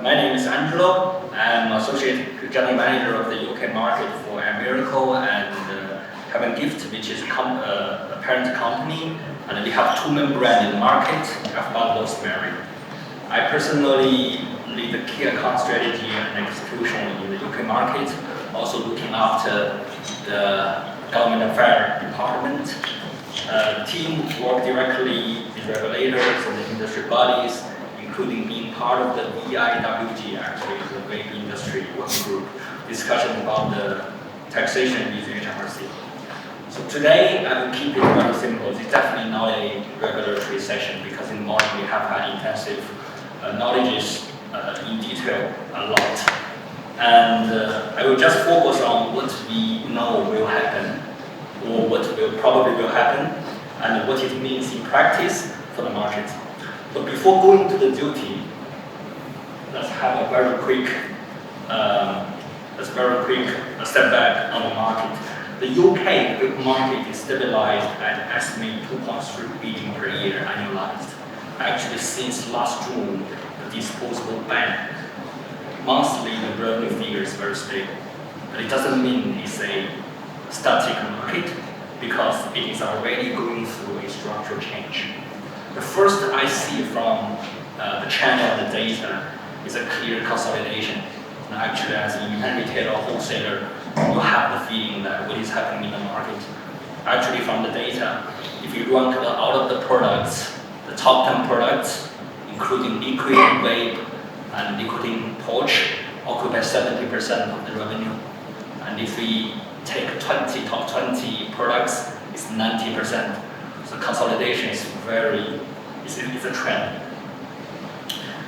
My name is Angelo. I'm Associate General Manager of the UK market for Miracle and Heaven Gift, which is a parent company. And we have two main brands in the market, Aquavape Rosemary. I personally lead the key account strategy and execution in the UK market, also looking after the government affairs department. The team work directly with regulators and the industry bodies, including being part of the VIWG, actually the vape industry working group, discussion about the taxation with HMRC. So today I will keep it very simple. It's definitely not a regulatory session because in the morning we have had intensive knowledge in detail a lot. And I will just focus on what we know will happen or what probably will happen and what it means in practice for the market. But before going to the duty, let's have a very quick step back on the market. The UK vape market is stabilized at estimated 2.3 billion per year annualized. Actually, since last June, the disposable ban, monthly the revenue figure is very stable. But it doesn't mean it's a static market because it is already going through a structural change. The first I see from the channel and the data is a clear consolidation. And actually, as an independent retailer or wholesaler, you have the feeling that what is happening in the market. Actually, from the data, if you rank out of the products, the top 10 products, including liquid, vape, and nicotine pouch, occupy 70% of the revenue. And if we take top 20 products, it's 90%. So consolidation is it's a trend.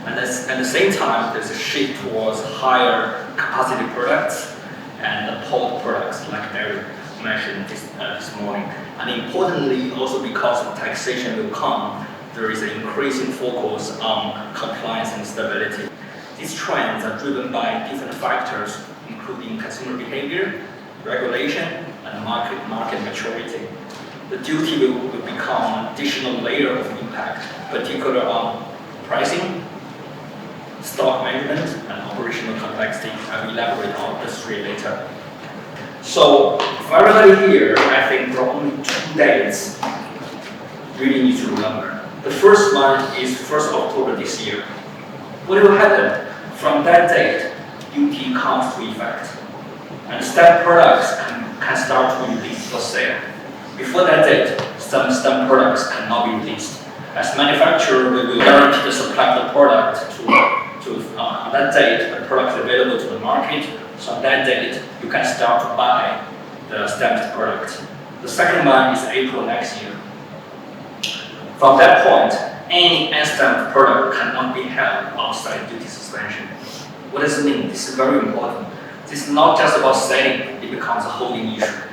And at the same time, there's a shift towards higher capacity products and the pod products, like Eric mentioned this morning. And importantly, also because of taxation will come, there is an increasing focus on compliance and stability. These trends are driven by different factors, including consumer behavior, regulation, and market maturity. The duty will become an additional layer of impact, particularly on pricing, stock management, and operational complexity. I will elaborate on the three later. So for everybody here, I think there are only 2 dates you really need to remember. The first one is 1st October this year. What will happen? From that date, duty comes to effect, and STEM products can start to be released for sale. Before that date, some STEM products cannot be released. As manufacturer, we will guarantee the supply of the product on that date, the product is available to the market. So on that date, you can start to buy the stamped product. The second one is April next year. From that point, any unstamped product cannot be held outside duty suspension. What does it mean? This is very important. This is not just about selling, it becomes a holding issue.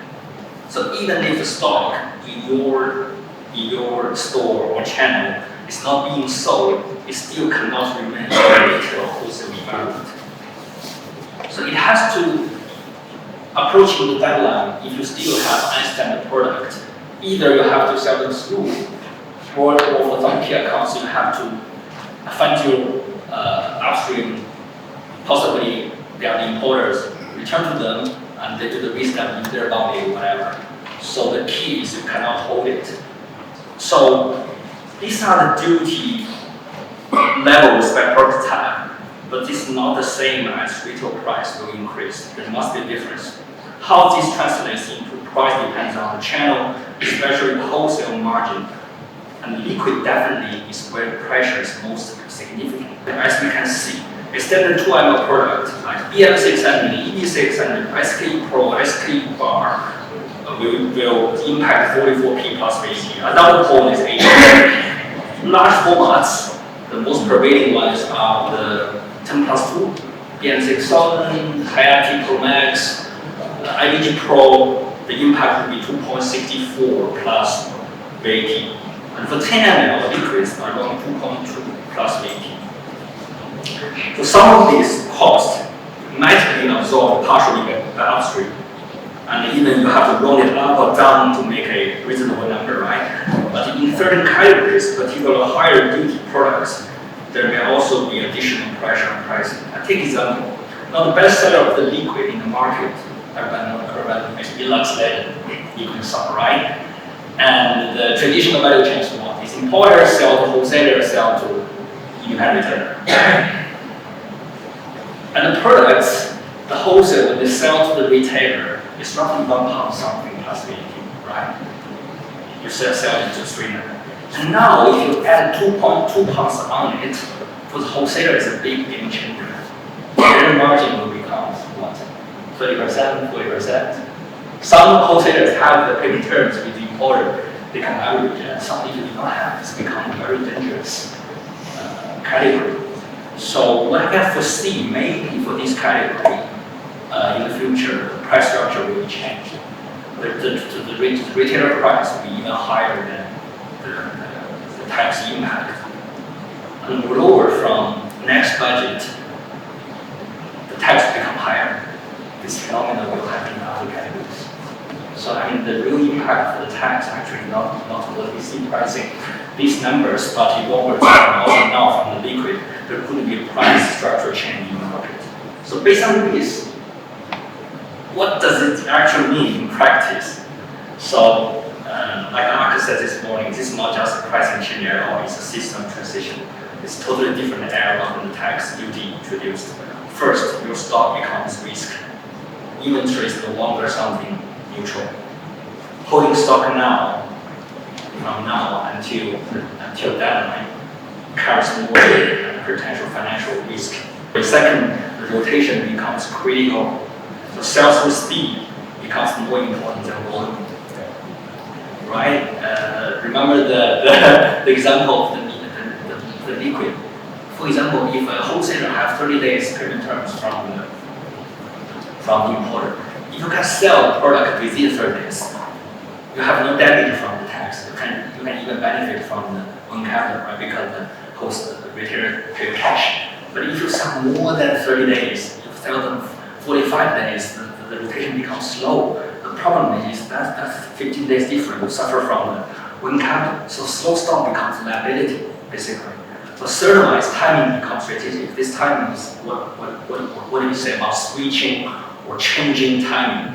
So even if the stock in your store or channel is not being sold, it still cannot remain in a retail or wholesale environment. So it has to, approaching the deadline, if you still have unstamped product, either you have to sell them through, or for some key accounts, you have to find your upstream, possibly they are the importers, return to them, and they do the restamp in their body or whatever. So the key is you cannot hold it. So these are the duty levels by product type, but this is not the same as retail price will increase. There must be a difference. How this translates into price depends on the channel, especially the wholesale margin. And liquid definitely is where pressure is most significant. As we can see, a standard 2 ml product like BM600, EB600, SK Pro, SK Bar will impact 44p plus VAT. Another point is 80. Large formats, the most prevailing ones are the 10 plus 2, BM6000, Hayati Pro Max, IDG Pro, the impact will be 2.64 plus VAT. And for 10 ml, the decrease are around 2.2 plus VAT. So some of these costs might be absorbed partially by upstream. And even you have to roll it up or down to make a reasonable number, right? But in certain categories, particularly higher duty products, there may also be additional pressure on pricing. I take example. Now the best seller of the liquid in the market, is eluxidated liquid stock, right? And the traditional value chain is what? Is importer sell to wholesaler, sell to independent retailer. And the products, the wholesale, when they sell to the retailer, it's roughly £1 something plus VAT, right? You sell it to 300. And now if you add 2.2 pounds on it, for the wholesaler it's a big game changer. Their margin will become what? 30%, 40%. Some wholesalers have the payment terms with the importer, they can average, and some if you do not have, it's become a very dangerous category. So what I can foresee, maybe for this category, in the future, the price structure will change. The retailer price will be even higher than the tax impact. And moreover, from next budget, the tax will become higher. This phenomenon will happen in other categories. So I mean, the real impact for the tax actually not what we see pricing these numbers, but in longer term, also now from the liquid, there could be a price structure change in the market. So based on this, what does it actually mean in practice? So, like Marcus said this morning, this is not just a pricing change at all, it's a system transition. It's a totally different era when the tax duty introduced. First, your stock becomes risk. Inventory is no longer something neutral. Holding stock now, from now until deadline, carries more potential financial risk. The second, the rotation becomes critical. The sales with speed becomes more important than volume. Right? Remember the example of the liquid. For example, if a wholesaler has 30 days payment terms from the importer, if you can sell a product within 30 days, you have no damage from the tax. You can even benefit from the own capital, right? Because the retailer pay cash. But if you sell more than 30 days, you sell them 45 days, the rotation becomes slow. The problem is that's 15 days different. You suffer from the own capital. So slow stock becomes liability, basically. So certainized timing becomes strategic. This timing is what do you say about switching or changing timing?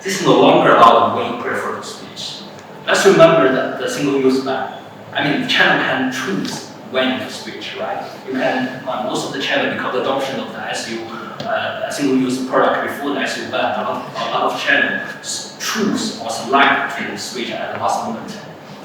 This is no longer about when you prefer to switch. Let's remember that the single-use ban. I mean, the channel can choose when to switch, right? You can, most of the channel, because the adoption of the single-use product before the SU ban, a lot of channels choose or select to switch at the last moment.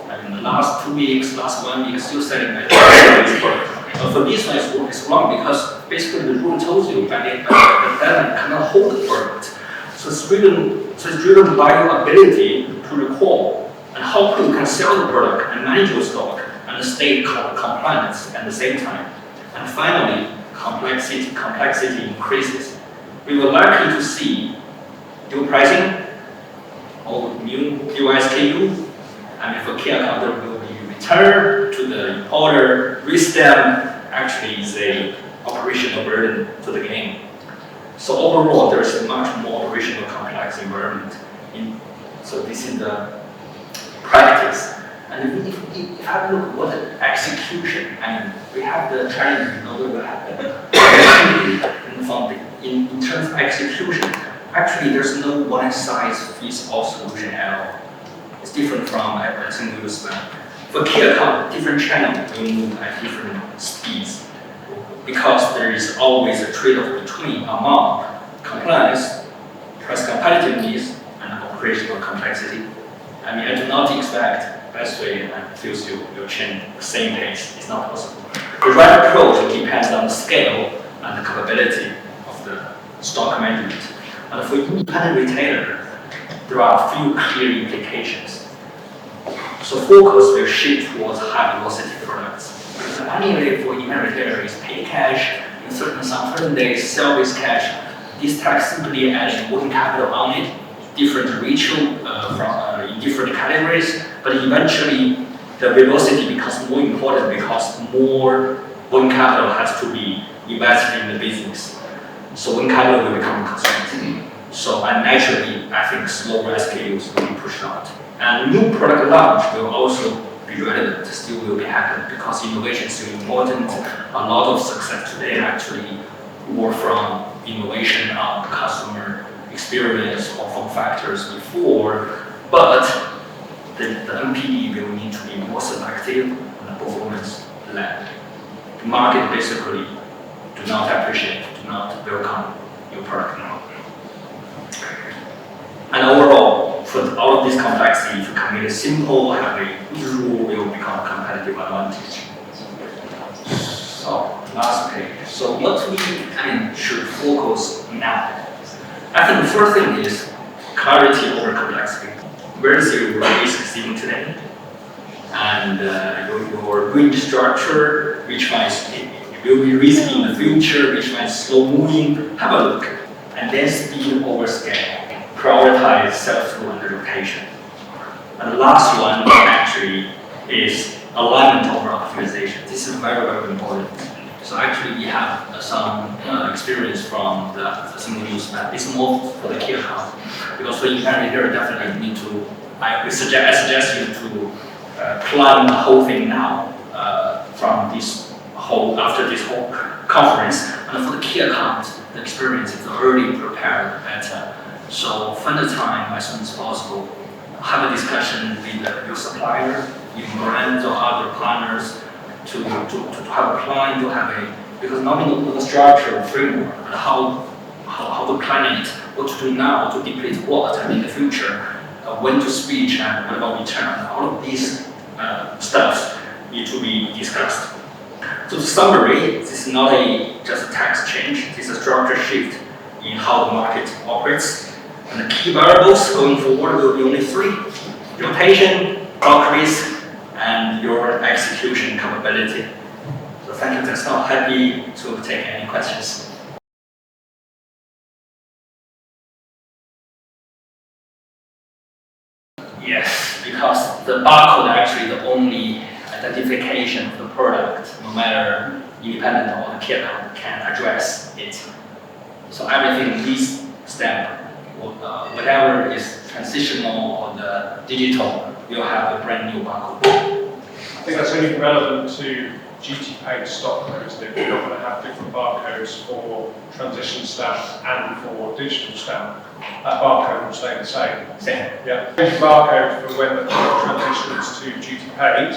I mean, the last 2 weeks, last 1 week, still selling this product. But for this one, it's wrong because basically the rule tells you that the deadline cannot hold the product. So it's driven by your ability to recall and how quick you can sell the product and manage your stock and stay compliant at the same time. And finally, complexity increases. We will likely to see new pricing or new SKU. I mean, for key account, there will be return to the importer, risk them. Actually, is a operational burden to the game. So overall, there's a much more operational complex environment. So this is the practice. And if you have a look at what the execution, I mean, we have the challenge, we know what will happen. In terms of execution, actually there's no one-size-fits-all solution at all. It's different from a single-use ban. For key account, different channels will move at different speeds because there is always a trade-off among compliance, price competitiveness, and operational complexity. I mean, I do not expect best way and feels you'll change the same pace. It's not possible. The right approach depends on the scale and the capability of the stock management. And for independent retailer, there are a few clear implications. So focus will shift towards high velocity products. Because anyway, for independent retailer is pay cash in certain days, sell with cash. This tax simply adds working capital on it, different ratio in different categories, but eventually the velocity becomes more important because more working capital has to be invested in the business. So working capital will become constrained. So naturally, I think slower SKUs will be pushed out. And new product launch will also be be relevant, still will be happening because innovation is still important. A lot of success today actually more from innovation on customer experience or form factors before, but the NPD will need to be more selective and performance-led. The market basically do not appreciate, do not welcome your product now. And overall, for all of this complexity, if you can make it simple, have a rule will become a competitive advantage. So, last page. So what we should focus now? I think the first thing is clarity over complexity. Where is your risk sitting today? And your grid structure, which might will be risky in the future, which might slow moving. Have a look. And then speed over scale. Prioritize sell-through and relocation. And the last one actually is alignment over optimization. This is very, very important. So actually we have some experience from the single-use map. It's more for the key account. Because for inventory here, definitely need to, I suggest you to plan the whole thing now after this whole conference. And for the key account, the experience is already prepared better. So find the time as soon as possible. Have a discussion with your supplier, your brands or other partners to have a plan, to have because not only the structure, framework, and how to plan it, what to do now, to deplete what, and in the future, when to switch and what about return. All of these stuff need to be discussed. So the summary, this is not just a tax change, this is a structure shift in how the market operates. And the key variables going forward will be only three: your patient, block risk, and your execution capability. So thank you. That's all. Happy to take any questions. Yes, because the barcode actually the only identification of the product, no matter independent or the key account, can address it. So everything in this step, whatever is transitional or the digital, will have a brand new barcode. I think that's only relevant to duty-paid stock codes. That you're not going to have different barcodes for transition stamp and for digital stamp. That barcode will stay the same. Same. Yeah. The barcode for when the product transitions to duty-paid,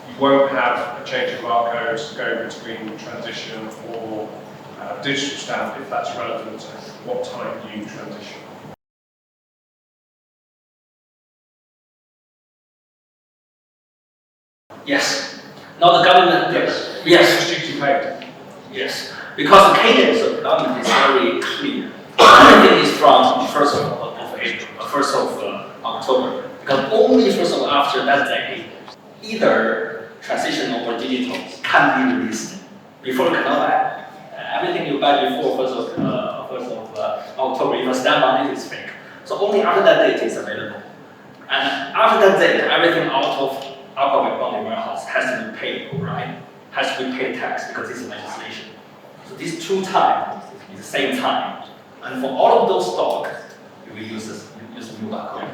you won't have a change of barcodes to go between transition or digital stamp if that's relevant to what time you transition. Yes. Now the government. Yes. Yes. It's duty paid. Yes. Because the cadence of the government is very clear. Everything is from 1st of April, 1st of October. Because only after that day, either transitional or digital can be released. Before you cannot buy. Everything you buy before 1st of October, if a stamp on it is fake. So only after that date is available. And after that date, everything out of Aquavape warehouse has to be paid, right? Has to be paid tax because this is legislation. So these two times is the same time. And for all of those stock, you will use the new barcode.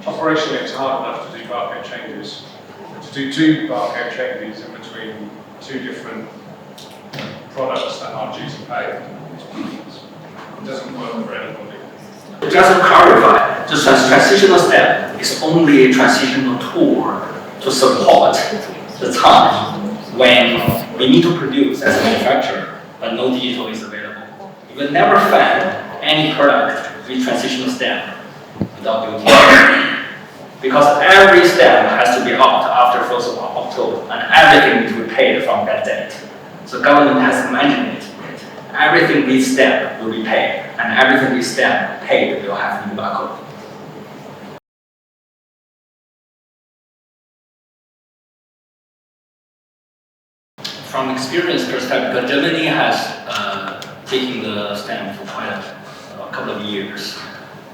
Operationally, it's hard enough to do barcode changes. To do two barcode changes in between two different products that are duty paid, it doesn't work for anybody. Just to clarify, the transitional step is only a transitional tool to support the time when we need to produce as a manufacturer, but no digital is available. You will never find any product with transitional step without duty. Because every step has to be out after 1st of October, and everything needs to be paid from that date. So government has managed it. Everything this step will be paid, and everything this step paid will have new barcode. From experience perspective, because Germany has taken the stamp for quite a couple of years.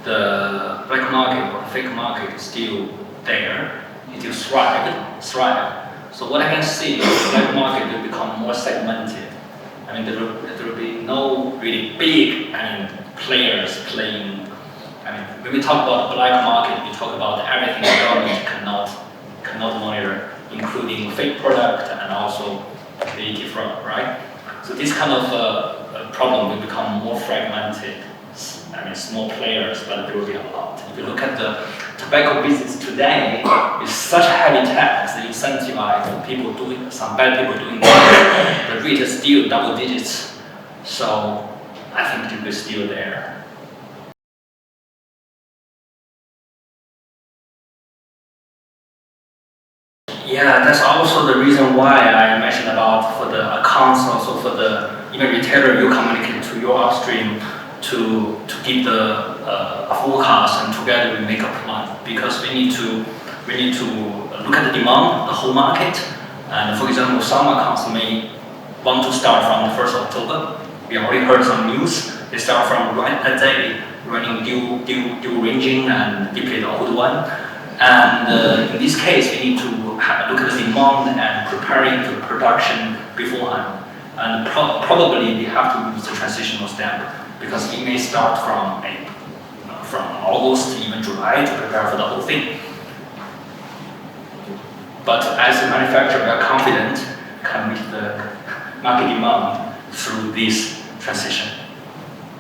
The black market or the fake market is still there. It will thrive. So what I can see is the black market will become more segmented. I mean, there will be no really big players playing. I mean, when we talk about the black market, we talk about everything the government cannot cannot monitor, including fake product and also VAT fraud, right? So this kind of problem will become more fragmented. I mean, small players, but there will be a lot. If you look at the tobacco business today, it's such a heavy tax that incentivize people doing, some bad people doing that. The rate is still double digits. So I think it will still there. Yeah, that's also the reason why I mentioned about for the accounts, also for the even retailer, you communicate to your upstream to give the forecast, and together we make a plan, because we need to look at the demand, the whole market. And for example, some accounts may want to start from the 1st October. We already heard some news. They start from right that day, running dual ranging and deplete the old one. And in this case, we need to look at the demand and preparing the production beforehand. And probably we have to use the transitional step, because it may start from August, even July, to prepare for the whole thing. But as a manufacturer, we are confident can meet the market demand through this transition.